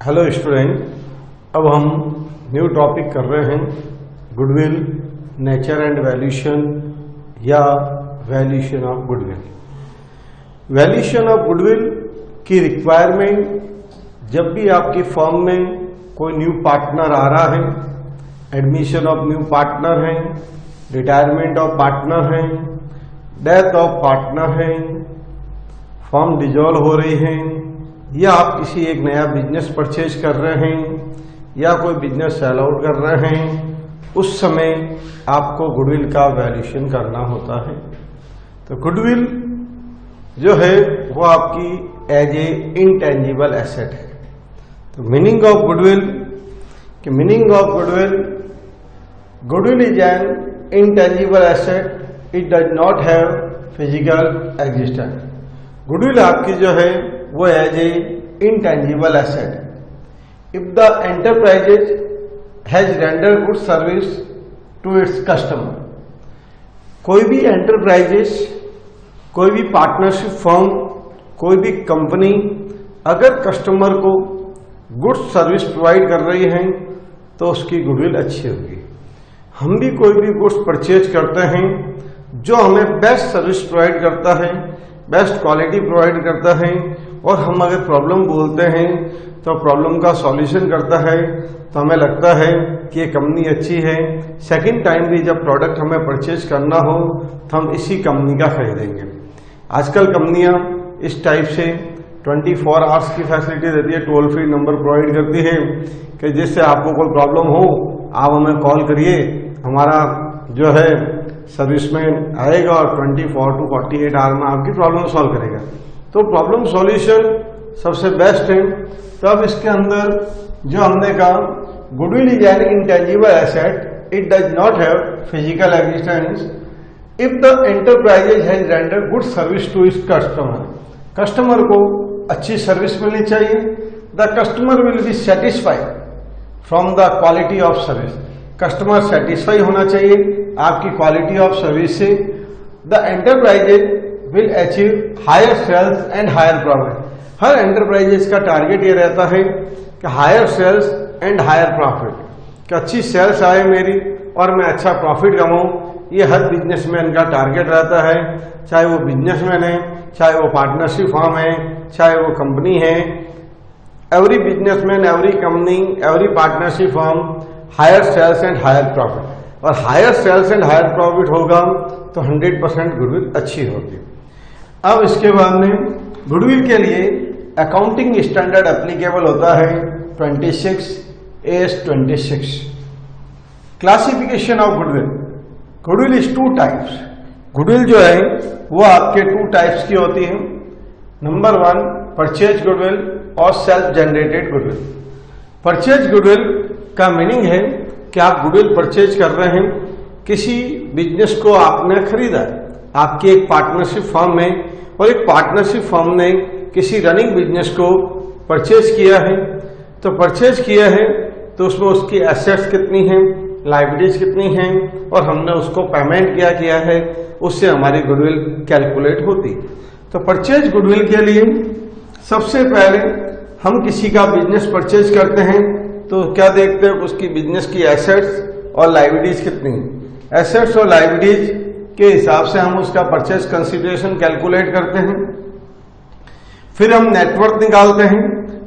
Hello student, अब हम new topic कर रहे हैं गुडविल, नेचर एंड वैल्यूएशन या valuation of goodwill. Valuation of goodwill की रिक्वायरमेंट जब भी आपकी फर्म में कोई न्यू पार्टनर आ रहा है, एडमिशन ऑफ न्यू पार्टनर है, रिटायरमेंट ऑफ पार्टनर है, डेथ ऑफ पार्टनर है, फर्म डिसॉल्व हो रही है, या आप किसी एक नया बिजनेस परचेज कर रहे हैं या कोई बिजनेस सेल आउट कर रहे हैं, उस समय आपको गुडविल का वैल्यूएशन करना होता है। तो गुडविल जो है वो आपकी एज ए इंटेंजिबल एसेट है। तो meaning of goodwill goodwill is an intangible asset, it does not have physical existence. Goodwill आपकी जो है वो as a intangible asset. If the enterprises has render good service to its customer, कोई भी enterprises, कोई भी पार्टनरशिप फर्म, कोई भी कंपनी अगर कस्टमर को गुड सर्विस प्रोवाइड कर रही है तो उसकी गुडविल अच्छी होगी। हम भी कोई भी गुड्स परचेज करते हैं जो हमें बेस्ट सर्विस प्रोवाइड करता है, बेस्ट क्वालिटी प्रोवाइड करता है, और हम अगर प्रॉब्लम बोलते हैं तो प्रॉब्लम का सॉल्यूशन करता है, तो हमें लगता है कि ये कंपनी अच्छी है। सेकंड टाइम भी जब प्रोडक्ट हमें परचेज करना हो तो हम इसी कंपनी का खरीदेंगे। आजकल कंपनियां इस टाइप से 24 आवर्स की फैसिलिटी देती है, टोल फ्री नंबर प्रोवाइड करती है कि जिससे आपको कोई प्रॉब्लम हो आप हमें कॉल करिए, हमारा जो है सर्विसमैन आएगा और 24 to 48 आवर में आपकी प्रॉब्लम सॉल्व करेगा। तो प्रॉब्लम सॉल्यूशन सबसे बेस्ट है। तो अब इसके अंदर जो हमने कहा, goodwill is an intangible asset, it does not have physical existence if the enterprises has render good service to its customer. Customer को अच्छी सर्विस मिलनी चाहिए। The customer will be satisfied from the quality of service. Customer satisfy होना चाहिए आपकी quality of service से। The enterprises will achieve higher sales and higher profit. हर enterprises का टारगेट ये रहता है कि higher sales and higher profit, कि अच्छी सेल्स आए मेरी और मैं अच्छा प्रॉफिट कमाऊं। ये हर बिजनेसमैन का टारगेट रहता है, चाहे वो बिजनेसमैन है, चाहे वो पार्टनरशिप फर्म है, चाहे वो कंपनी है। Every businessman, every company, every partnership firm, higher sales and higher profit. और higher sales and higher profit होगा तो 100% गुडविल अच्छी होगी। अब इसके बाद में गुडविल के लिए अकाउंटिंग स्टैंडर्ड एप्लीकेबल होता है 26(AS)26। Classification of goodwill. Goodwill is 2 types. Goodwill जो है वो आपके 2 टाइप्स की होती है। नंबर 1 परचेज गुडविल और self generated goodwill. Purchase goodwill का मीनिंग है कि आप गुडविल परचेज कर रहे हैं, किसी बिजनेस को आपने खरीदा है, आपकी एक पार्टनरशिप फर्म में, और एक पार्टनरशिप फर्म ने किसी रनिंग बिजनेस को परचेज किया है। तो परचेज किया है तो उसमें उसकी एसेट्स कितनी हैं, लायबिलिटीज कितनी हैं, और हमने उसको पेमेंट किया है, उससे हमारी गुडविल कैलकुलेट होती। तो परचेज गुडविल के लिए सबसे पहले हम किसी का बिजनेस परचेज करते हैं तो क्या देखते हैं, उसकी बिजनेस की एसेट्स और लायबिलिटीज कितनी है। एसेट्स और लायबिलिटीज के हिसाब से हम उसका परचेज कंसिडरेशन कैलकुलेट करते हैं। फिर हम नेटवर्थ निकालते हैं।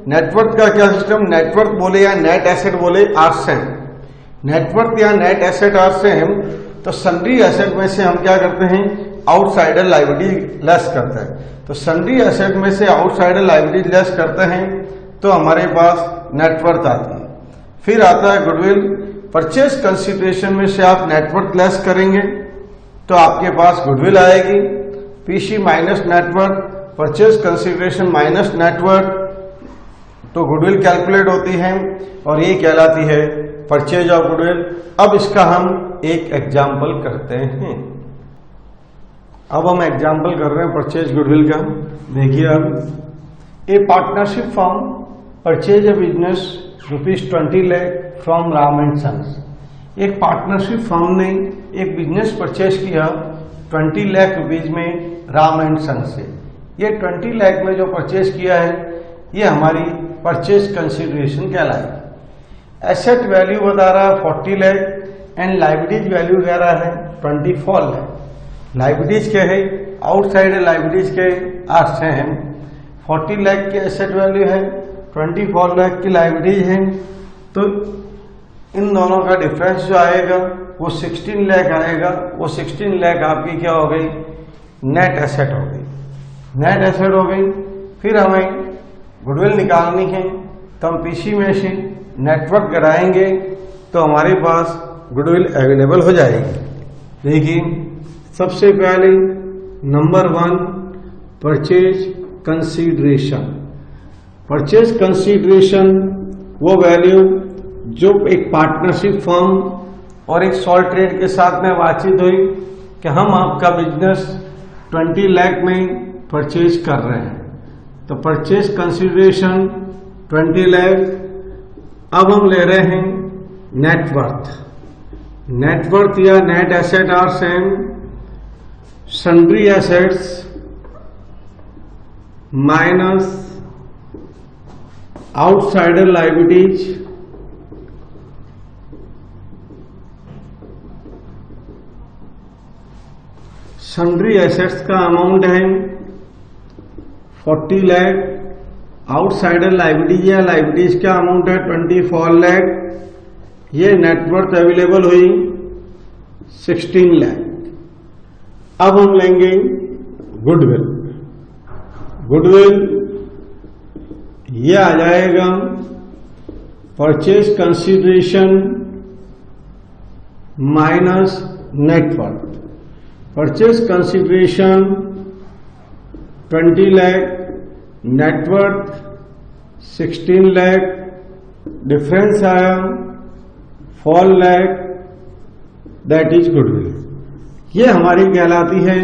नेटवर्थ का क्या सिस्टम, नेटवर्थ बोले या नेट एसेट बोले, आर सेम। नेटवर्थ या नेट एसेट आर सेम। तो सन्ड्री एसेट में से हम क्या करते हैं, आउटसाइडर लायबिलिटी लेस करते हैं। तो सन्ड्री एसेट में से आउटसाइडर लायबिलिटी लेस करते हैं तो हमारे पास नेटवर्थ आती है। फिर आता है गुडविल। परचेज कंसिडरेशन में से आप नेटवर्थ लेस करेंगे तो आपके पास गुडविल आएगी। PC minus net worth, purchase consideration minus net worth, तो गुडविल कैलकुलेट होती है और ये कहलाती है परचेज ऑफ गुडविल। अब इसका हम एक एग्जाम्पल करते हैं। अब हम एग्जाम्पल कर रहे हैं परचेज गुडविल का। देखिए, अब a partnership firm purchase a business ₹20 lakh from Ram and sons. एक पार्टनरशिप फर्म ने एक बिजनेस परचेज किया 20 लाख रुपीज में राम एंड सन्स से। ये 20 लाख में जो परचेज किया है ये हमारी परचेज कंसिडरेशन कहलाएगी। एसेट वैल्यू बता रहा है 40 लाख एंड लाइबिलिटीज वैल्यू कह रहा है 24 लाख। लाइबिलिटीज क्या है, आउटसाइड लाइबिलिटीज के आर सेम। 40 लाख की एसेट वैल्यू है, 24 लाख की लाइबिलिटीज है, तो इन दोनों का डिफरेंस जो आएगा वो 16 लाख आएगा। वो 16 लाख आपकी क्या हो गई, नेट एसेट हो गई। नेट एसेट हो गई। फिर हमें गुडविल निकालनी है, तो हम पीसी में से नेटवर्क कराएंगे तो हमारे पास गुडविल अवेलेबल हो जाएगी। देखिए सबसे पहले number 1 purchase consideration. Purchase consideration वो वैल्यू जो एक पार्टनरशिप फर्म और एक सोल ट्रेड के साथ में बातचीत हुई कि हम आपका बिजनेस 20 लाख में परचेज कर रहे हैं, तो परचेज कंसीडरेशन 20 लाख। अब हम ले रहे हैं नेटवर्थ। नेटवर्थ या net asset are same. Sundry assets minus outsider liabilities sundry assets का अमाउंट है 40 लाख। आउटसाइडर लायबिलिटीज या लायबिलिटीज का अमाउंट है 24 लाख। ये नेटवर्थ अवेलेबल हुई 16 लाख। अब हम लेंगे गुडविल। गुडविल ये आ जाएगा purchase consideration minus net worth. Purchase consideration 20 lakh, net worth 16 lakh, difference आया 4 लाख, दैट इज गुडविल। ये हमारी कहलाती है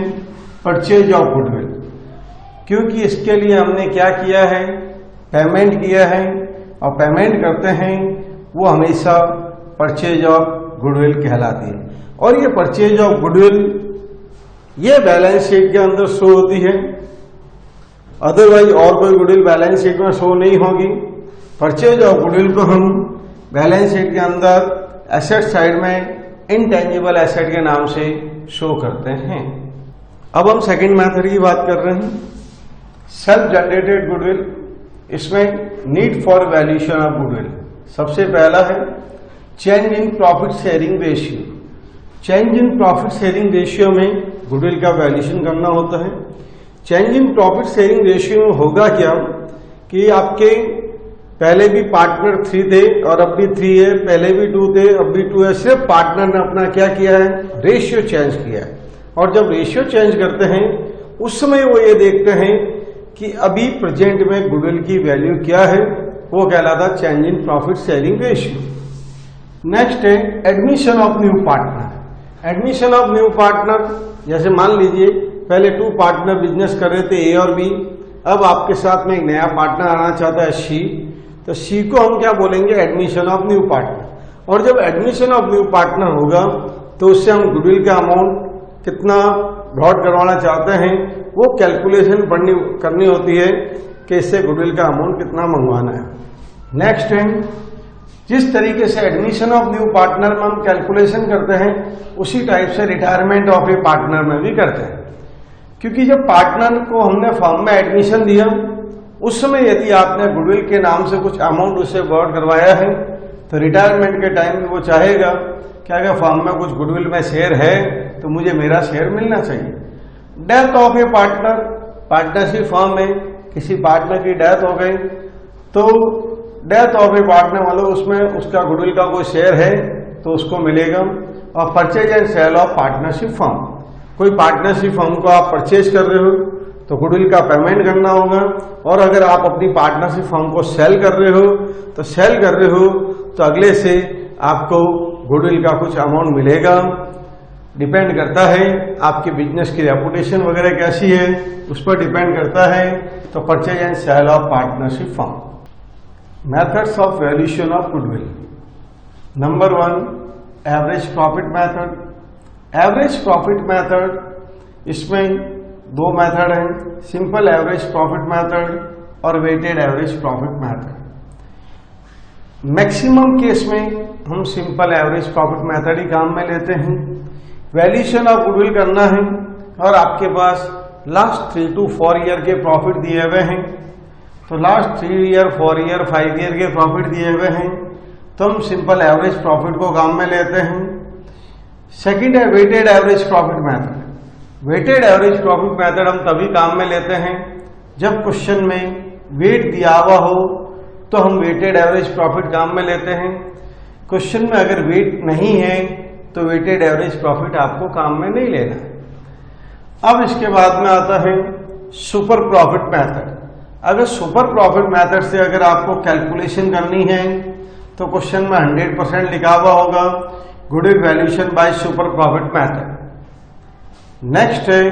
परचेज ऑफ गुडविल, क्योंकि इसके लिए हमने क्या किया है, पेमेंट किया है, और पेमेंट करते हैं वो हमेशा परचेज ऑफ गुडविल कहलाती है। और ये परचेज ऑफ गुडविल ये बैलेंस शीट के अंदर शो होती है, अदरवाइज और कोई गुडविल बैलेंस शीट में शो नहीं होगी। परचेज ऑफ गुडविल को हम बैलेंस शीट के अंदर एसेट साइड में इनटेंजिबल एसेट के नाम से शो करते हैं। अब हम सेकंड मेथड की बात कर रहे हैं, सेल्फ जनरेटेड गुडविल। इसमें need for valuation of goodwill. सबसे पहला है change in profit sharing ratio. Change in profit sharing ratio में गुडविल का वैल्यूएशन करना होता है। Change in profit sharing ratio में होगा क्या कि आपके पहले भी पार्टनर 3 थे और अब भी 3 है, पहले भी 2 थे अब भी 2 है। सिर्फ पार्टनर ने अपना क्या किया है, रेशियो चेंज किया है। और जब रेशियो चेंज करते हैं उस समय वो ये देखते हैं कि अभी प्रेजेंट में गुडविल की वैल्यू क्या है, वो कहलाता change in profit sharing ratio. Next है admission of new partner. Admission of new partner, जैसे मान लीजिए पहले 2 पार्टनर बिजनेस कर रहे थे ए और बी, अब आपके साथ में एक नया पार्टनर आना चाहता है सी, तो सी को हम क्या बोलेंगे, एडमिशन ऑफ न्यू पार्टनर। और जब एडमिशन ऑफ न्यू पार्टनर होगा तो उससे हम गुडविल का अमाउंट कितना ब्रॉड करवाना चाहते हैं वो कैलकुलेशन करनी होती है कि इससे गुडविल का अमाउंट कितना मंगवाना है। नेक्स्ट है जिस तरीके से एडमिशन ऑफ न्यू पार्टनर में हम कैलकुलेशन करते हैं उसी टाइप से रिटायरमेंट ऑफ ए पार्टनर में भी करते हैं, क्योंकि जब पार्टनर को हमने फर्म में एडमिशन दिया उस समय यदि आपने गुडविल के नाम से कुछ अमाउंट उससे ब्रॉड करवाया है तो रिटायरमेंट के टाइम में वो चाहेगा कि अगर फर्म में कुछ गुडविल में शेयर है तो मुझे मेरा शेयर मिलना चाहिए। Death of A partner, partnership firm में किसी पार्टनर की डेथ हो गई तो डेथ ऑफ ए पार्टनर मतलब उसमें उसका गुडविल का कोई शेयर है तो उसको मिलेगा। और purchase and sale of partnership firm, कोई पार्टनरशिप फर्म को आप परचेज कर रहे हो तो गुडविल का पेमेंट करना होगा। और अगर आप अपनी पार्टनरशिप फर्म को सेल कर रहे हो तो अगले से आपको गुडविल का कुछ अमाउंट मिलेगा। डिपेंड करता है आपके बिजनेस की रेपुटेशन वगैरह कैसी है, उस पर डिपेंड करता है। तो purchase and sale of partnership firm. Methods of valuation of goodwill. Number 1 average profit method. Average profit method, इसमें 2 मेथड हैं, सिंपल एवरेज प्रॉफिट मेथड और weighted average profit method. Maximum case में हम सिंपल एवरेज प्रॉफिट मेथड ही काम में लेते हैं। वैल्यूएशन ऑफ गुडविल करना है और आपके पास लास्ट 3 to 4 ईयर के प्रॉफिट दिए हुए हैं, तो लास्ट 3 ईयर 4 ईयर 5 ईयर के प्रॉफिट दिए हुए हैं, तो हम सिंपल एवरेज प्रॉफिट को काम में लेते हैं। सेकंड है weighted average profit method. Weighted average profit method हम तभी काम में लेते हैं जब क्वेश्चन में वेट दिया हुआ हो, तो हम वेटेड एवरेज प्रॉफिट काम में लेते हैं। क्वेश्चन में अगर वेट नहीं है तो वेटेड एवरेज प्रॉफिट आपको काम में नहीं लेना। अब इसके बाद में आता है सुपर प्रॉफिट मेथड। अगर सुपर प्रॉफिट मेथड से अगर आपको कैलकुलेशन करनी है तो क्वेश्चन में 100% लिखा हुआ होगा goodwill valuation by super profit method. Next है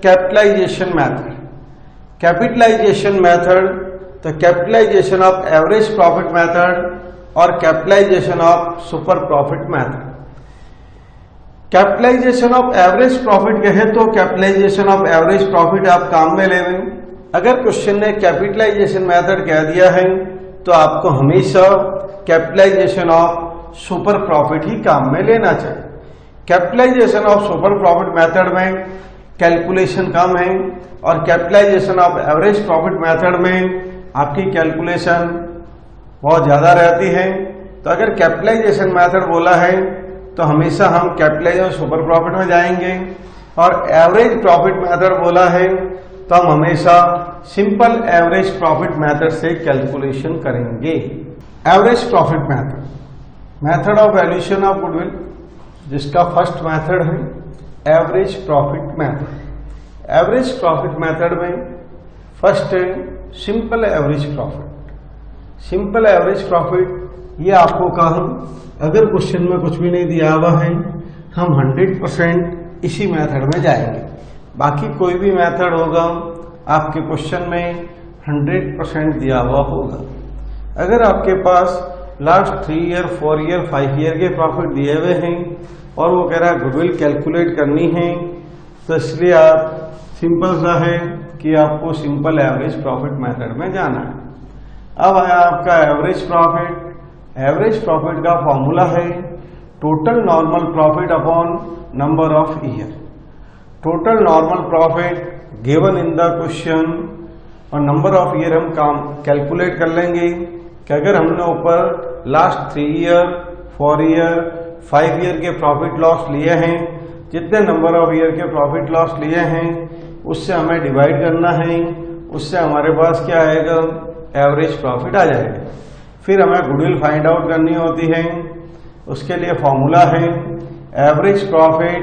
कैपिटलाइजेशन मेथड। कैपिटलाइजेशन मेथड, तो capitalisation of average profit method और capitalisation of super profit method. Capitalisation of average profit कहे तो कैपिटलाइजेशन ऑफ एवरेज प्रॉफिट आप काम में लेंगे। अगर क्वेश्चन ने कैपिटलाइजेशन मेथड कह दिया है तो आपको हमेशा कैपिटलाइजेशन ऑफ सुपर प्रॉफिट ही काम में लेना चाहिए। Capitalisation of super profit method में कैलकुलेशन कम है और capitalisation of average profit method में आपकी कैलकुलेशन बहुत ज्यादा रहती है। तो अगर कैपिटलाइजेशन मेथड बोला है तो हमेशा हम कैपिटलाइजेशन सुपर प्रॉफिट में जाएंगे, और एवरेज प्रॉफिट मेथड बोला है तो हम हमेशा सिंपल एवरेज प्रॉफिट मेथड से कैलकुलेशन करेंगे। Average profit method, method of valuation of goodwill, जिसका फर्स्ट मेथड है average profit method. Average profit method में फर्स्ट है simple average profit. Simple average profit ये आपको कहा, अगर क्वेश्चन में कुछ भी नहीं दिया हुआ है हम 100% इसी मेथड में जाएंगे। बाकी कोई भी मेथड होगा आपके क्वेश्चन में 100% दिया हुआ होगा। अगर आपके पास लास्ट 3 ईयर 4 ईयर 5 ईयर के प्रॉफिट दिए हुए हैं और वो कह रहा है गुडविल कैलकुलेट करनी है, तो इसलिए आप सिंपल सा है कि आपको सिंपल एवरेज प्रॉफिट मेथड में जाना है। अब आया आपका एवरेज प्रॉफिट। एवरेज प्रॉफिट का फॉर्मूला है total normal profit upon number of year. Total normal profit given in the question और नंबर ऑफ ईयर हम काम कैलकुलेट कर लेंगे कि अगर हमने ऊपर लास्ट 3 ईयर 4 ईयर 5 ईयर के प्रॉफिट लॉस लिए हैं, जितने नंबर ऑफ ईयर के प्रॉफिट लॉस लिए हैं उससे हमें डिवाइड करना है, उससे हमारे पास क्या आएगा, एवरेज प्रॉफिट आ जाएगा। फिर हमें गुडविल फाइंड आउट करनी होती है, उसके लिए फॉर्मूला है average profit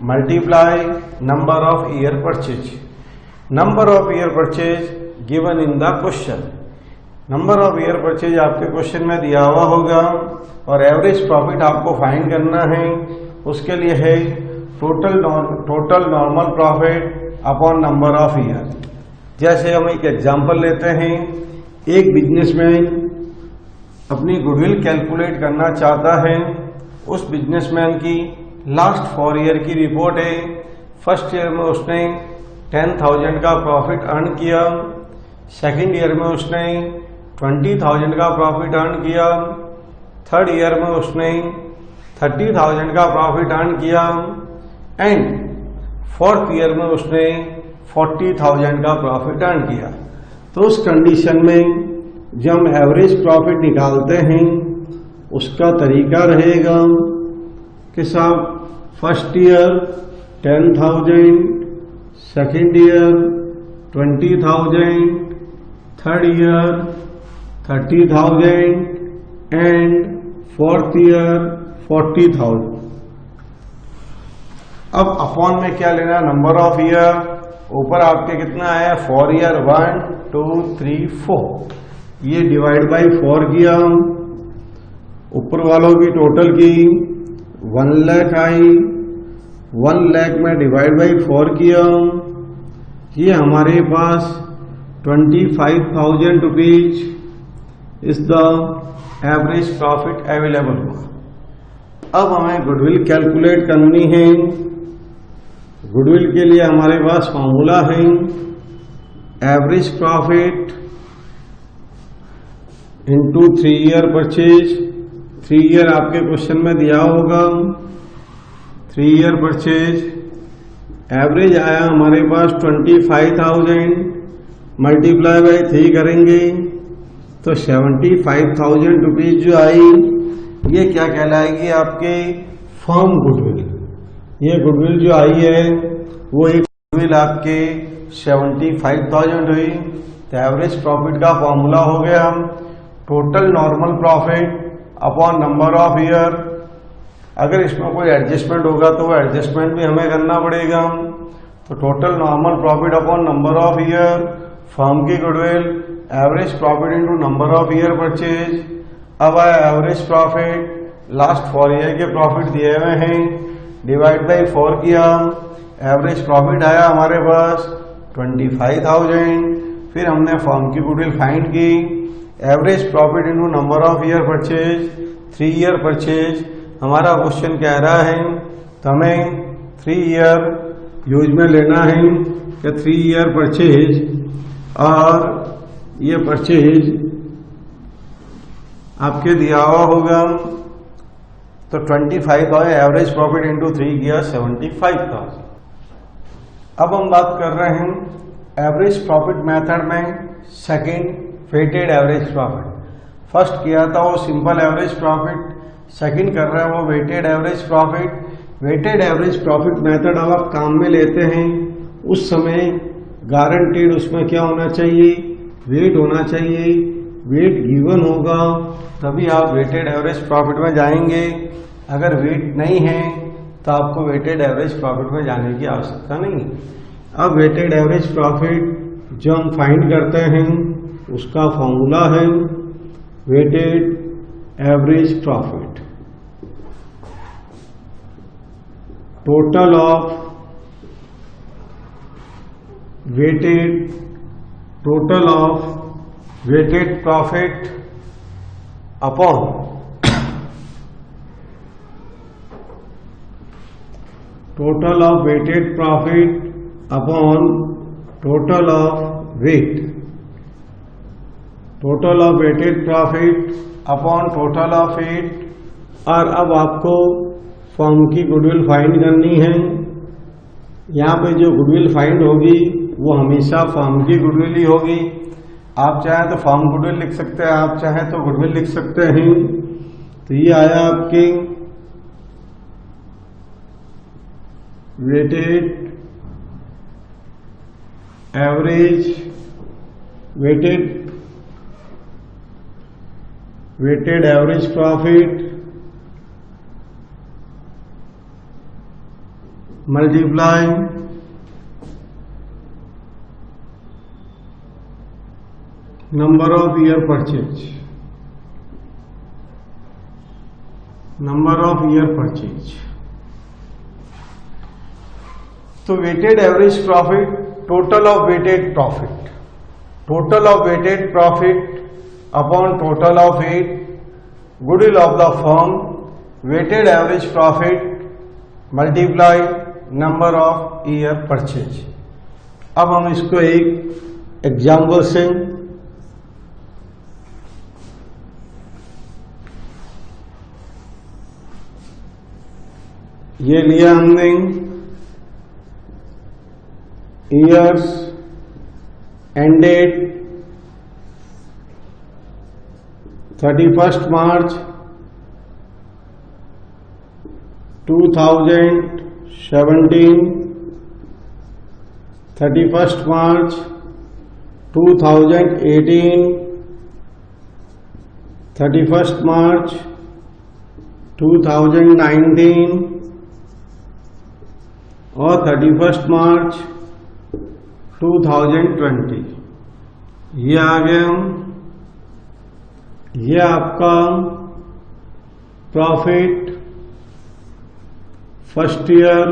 multiply number of year purchase. Number of year purchase given in the question. Number of year purchase आपके क्वेश्चन में दिया हुआ होगा और एवरेज प्रॉफिट आपको फाइंड करना है, उसके लिए है total normal profit upon number of year. जैसे हम एक एग्जांपल लेते हैं, एक बिजनेसमैन अपनी गुडविल कैलकुलेट करना चाहता है। उस बिजनेसमैन की लास्ट 4 ईयर की रिपोर्ट है। फर्स्ट ईयर में उसने 10,000 का प्रॉफिट अर्न किया, सेकंड ईयर में उसने 20,000 का प्रॉफिट अर्न किया, थर्ड ईयर में उसने 30,000 का प्रॉफिट अर्न किया एंड फोर्थ ईयर में उसने 40,000 का प्रॉफिट अर्न किया। तो उस कंडीशन में जब हम एवरेज प्रॉफिट निकालते हैं उसका तरीका रहेगा कि साहब first year 10,000, second year 20,000, third year 30,000 and fourth year 40,000। अब अपॉन में क्या लेना, नंबर ऑफ ईयर। ऊपर आपके कितना है 4 ईयर 1 2 3 4, ये डिवाइड बाई 4 किया। ऊपर वालों की टोटल की 1 लाख आई, 1 लाख में डिवाइड बाई 4 किया, ये हमारे पास 25,000 rupees is the average profit available हुआ। अब हमें गुडविल कैलकुलेट करनी है। गुडविल के लिए हमारे पास फॉर्मूला है average profit into 3 year purchase. 3 year आपके क्वेश्चन में दिया होगा। 3 ईयर परचेज एवरेज आया हमारे पास 25,000 मल्टीप्लाई बाई 3 करेंगे तो 75,000 रुपीज जो आई ये क्या कहलाएगी आपके फर्म गुडविल। ये गुडविल जो आई है वो एक गुडविल आपके 75,000 हुई। तो एवरेज प्रॉफिट का फॉर्मूला हो गया total normal profit upon number of year. अगर इसमें कोई एडजस्टमेंट होगा तो वो एडजस्टमेंट भी हमें करना पड़ेगा। तो total normal profit upon number of year, firm की goodwill, average profit into number of year purchase. अब आया एवरेज प्रॉफिट, लास्ट 4 ईयर के प्रॉफिट दिए हुए हैं, डिवाइड बाई 4 किया, एवरेज प्रॉफिट आया हमारे पास 25,000। फिर हमने फर्म की गुडविल फाइंड की, average profit into number of year purchase, 3 year purchase. हमारा क्वेश्चन कह रहा है तो हमें 3 ईयर यूज में लेना है कि 3 ईयर परचेज, और ये परचेज आपके दिया हुआ होगा तो 25,000 एवरेज प्रॉफिट इंटू 3 किया 75,000। अब हम बात कर रहे हैं एवरेज प्रॉफिट मेथड में second weighted average profit. First किया था वो सिंपल एवरेज प्रॉफिट, सेकंड कर रहे हैं वो weighted average profit. Weighted average profit method अब आप काम में लेते हैं उस समय गारंटीड उसमें क्या होना चाहिए, वेट होना चाहिए। वेट गिवन होगा तभी आप वेटेड एवरेज प्रॉफिट में जाएंगे। अगर वेट नहीं है तो आपको वेटेड एवरेज प्रॉफिट में जाने की आवश्यकता नहीं। अब वेटेड एवरेज प्रॉफिट जो हम फाइंड करते हैं उसका फॉर्मूला है weighted average profit, total of weighted profit upon total of weighted profit upon total of weight, total of weighted profit upon total of weight. और अब आपको फर्म की गुडविल फाइंड करनी है। यहाँ पे जो गुडविल फाइंड होगी वो हमेशा फर्म की गुडविल ही होगी। आप चाहें तो फर्म गुडविल लिख सकते हैं, आप चाहें तो गुडविल लिख सकते हैं। तो ये आया आपकी weighted average weighted average profit multiply number of year purchase, number of year purchase. तो weighted average profit total of weighted profit, total of weighted profit upon total of weight, goodwill of the firm, weighted average profit multiply number of year purchase. अब हम इसको एक example से ये लिया हमने years ended 31 मार्च 2017, 31 मार्च 2018, 31 मार्च 2019 और 31 मार्च 2020। ये आ गया, ये आपका profit first year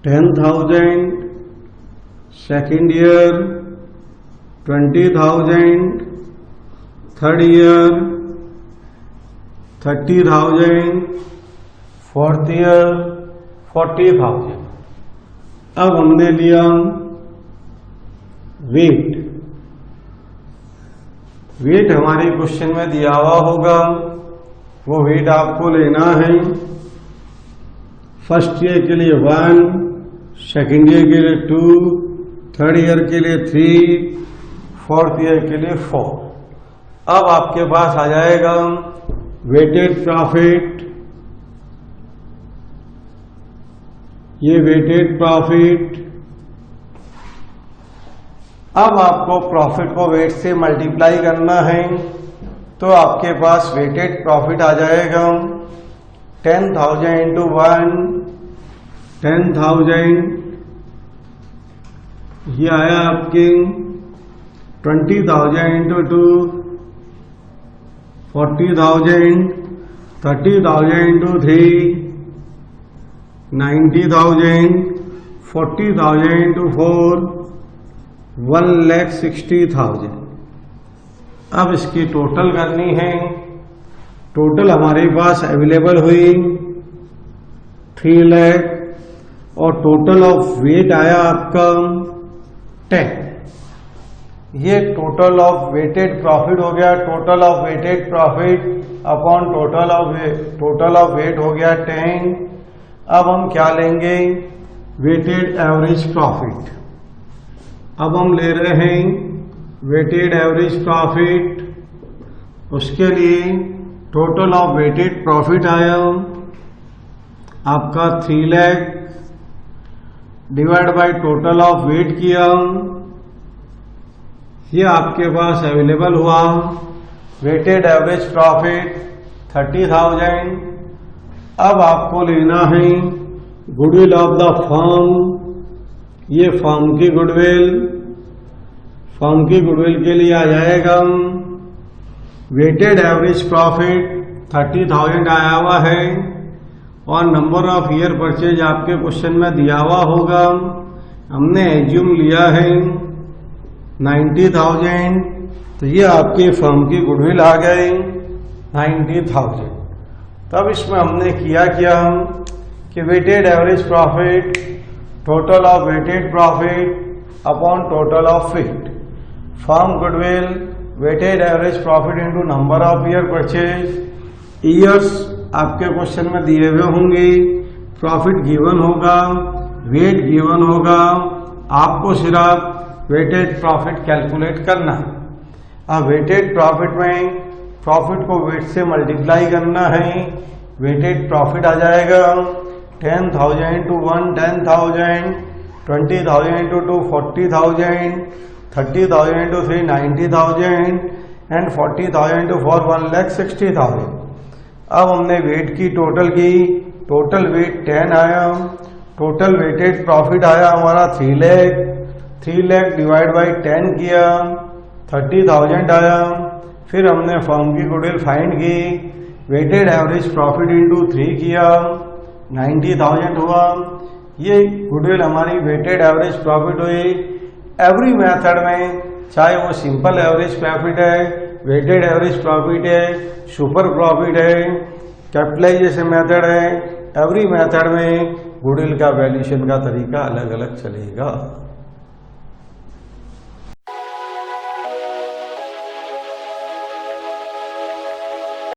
10,000, second year 20,000, third year 30,000, fourth year 40,000। अब हमने लिया वेट, वेट हमारे क्वेश्चन में दिया हुआ होगा, वो वेट आपको लेना है। फर्स्ट ईयर के लिए 1, सेकेंड ईयर के लिए 2, थर्ड ईयर के लिए 3, फोर्थ ईयर के लिए 4। अब आपके पास आ जाएगा वेटेड प्रॉफिट। ये वेटेड प्रॉफिट। अब आपको प्रॉफिट को वेट से मल्टीप्लाई करना है, तो आपके पास वेटेड प्रॉफिट आ जाएगा 10,000 इंटू 1, 10,000। ये आया आपके 20,000 इंटू 2, 40,000, 30,000 इंटू 3, 90,000, 40,000 इंटू 4, 1,60,000। अब इसकी टोटल करनी है। टोटल हमारे पास अवेलेबल हुई 3 लाख और टोटल ऑफ वेट आया आपका 10। ये टोटल ऑफ वेटेड प्रॉफिट हो गया। Total of weighted profit upon total of weight हो गया 10। अब हम क्या लेंगे? Weighted average profit. अब हम ले रहे हैं वेटेड एवरेज प्रॉफिट। उसके लिए टोटल ऑफ वेटेड प्रॉफिट आया आपका 3 lakh divide by total of weight किया, ये आपके पास अवेलेबल हुआ वेटेड एवरेज प्रॉफिट 30,000। अब आपको लेना है गुडविल ऑफ द फर्म। ये फर्म की गुडविल के लिए आ जाएगा वेटेड एवरेज प्रॉफिट 30,000 आया हुआ है और नंबर ऑफ ईयर परचेज आपके क्वेश्चन में दिया हुआ होगा। हमने एज्यूम लिया है 90,000, तो ये आपके फर्म की गुडविल आ गई 90,000। तब इसमें हमने किया कि weighted average profit total of weighted profit upon total of weight, firm goodwill weighted average profit into number of year purchase. Years आपके क्वेश्चन में दिए हुए होंगे, प्रॉफिट गिवन होगा, वेट गिवन होगा, आपको सिर्फ वेटेड प्रॉफिट कैलकुलेट करना है। अब वेटेड प्रॉफिट में प्रॉफिट को वेट से मल्टीप्लाई करना है। वेटेड प्रॉफिट आ जाएगा 10,000 into 1 10,000, 20,000 into 2 40,000, 30,000 into 3 90,000 and 40,000 into 4 1,60,000। अब हमने वेट की टोटल की, टोटल वेट 10 आया। टोटल वेटेड प्रॉफिट आया हमारा 3 लाख। 3 लाख डिवाइड बाई 10 किया 30,000 आया। फिर हमने फर्म की गुडविल फाइंड की, वेटेड एवरेज प्रॉफिट इंटू 3 किया 90,000 हुआ। ये गुडविल हमारी वेटेड एवरेज प्रॉफिट हुई। एवरी मेथड में, चाहे वो सिंपल एवरेज प्रॉफिट है, वेटेड एवरेज प्रॉफिट है, सुपर प्रॉफिट है, कैपिटलाइजेशन मेथड है, एवरी मेथड में गुडविल का वैल्यूएशन का तरीका अलग अलग चलेगा।